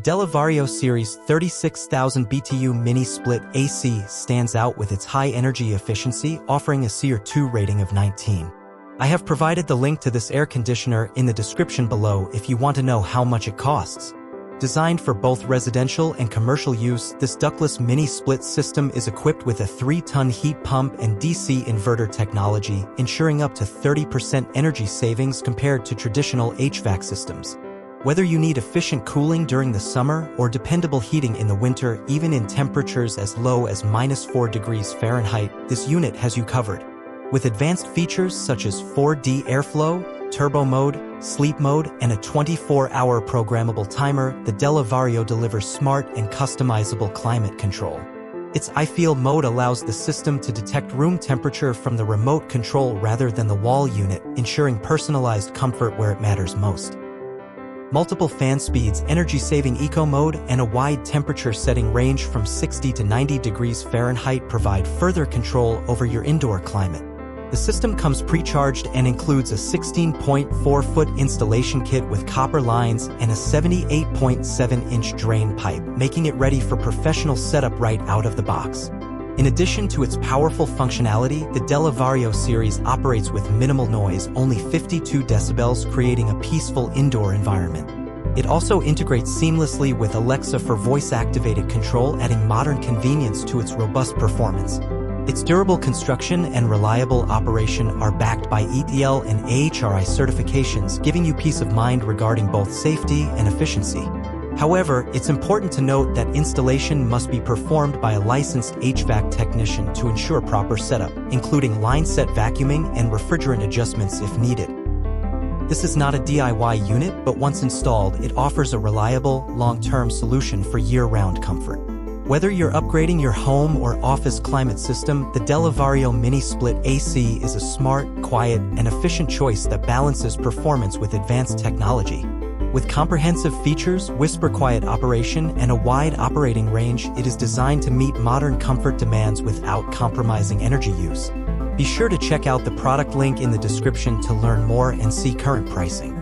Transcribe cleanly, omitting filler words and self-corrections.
DELLA Vario Series 36,000 BTU mini split AC stands out with its high energy efficiency, offering a CR2 rating of 19. I have provided the link to this air conditioner in the description below if you want to know how much it costs. Designed for both residential and commercial use, this ductless mini split system is equipped with a 3-ton heat pump and DC inverter technology, ensuring up to 30% energy savings compared to traditional HVAC systems. Whether you need efficient cooling during the summer or dependable heating in the winter, even in temperatures as low as -4 degrees Fahrenheit, this unit has you covered. With advanced features such as 4D airflow, turbo mode, sleep mode, and a 24-hour programmable timer, the DELLA Vario delivers smart and customizable climate control. Its I-Feel mode allows the system to detect room temperature from the remote control rather than the wall unit, ensuring personalized comfort where it matters most. Multiple fan speeds, energy-saving eco mode, and a wide temperature setting range from 60 to 90 degrees Fahrenheit provide further control over your indoor climate. The system comes pre-charged and includes a 16.4-foot installation kit with copper lines and a 78.7-inch drain pipe, making it ready for professional setup right out of the box. In addition to its powerful functionality, the DELLA Vario series operates with minimal noise, only 52 decibels, creating a peaceful indoor environment. It also integrates seamlessly with Alexa for voice-activated control, adding modern convenience to its robust performance. Its durable construction and reliable operation are backed by ETL and AHRI certifications, giving you peace of mind regarding both safety and efficiency. However, it's important to note that installation must be performed by a licensed HVAC technician to ensure proper setup, including line-set vacuuming and refrigerant adjustments if needed. This is not a DIY unit, but once installed, it offers a reliable, long-term solution for year-round comfort. Whether you're upgrading your home or office climate system, the DELLA Vario Mini Split AC is a smart, quiet, and efficient choice that balances performance with advanced technology. With comprehensive features, whisper-quiet operation, and a wide operating range, it is designed to meet modern comfort demands without compromising energy use. Be sure to check out the product link in the description to learn more and see current pricing.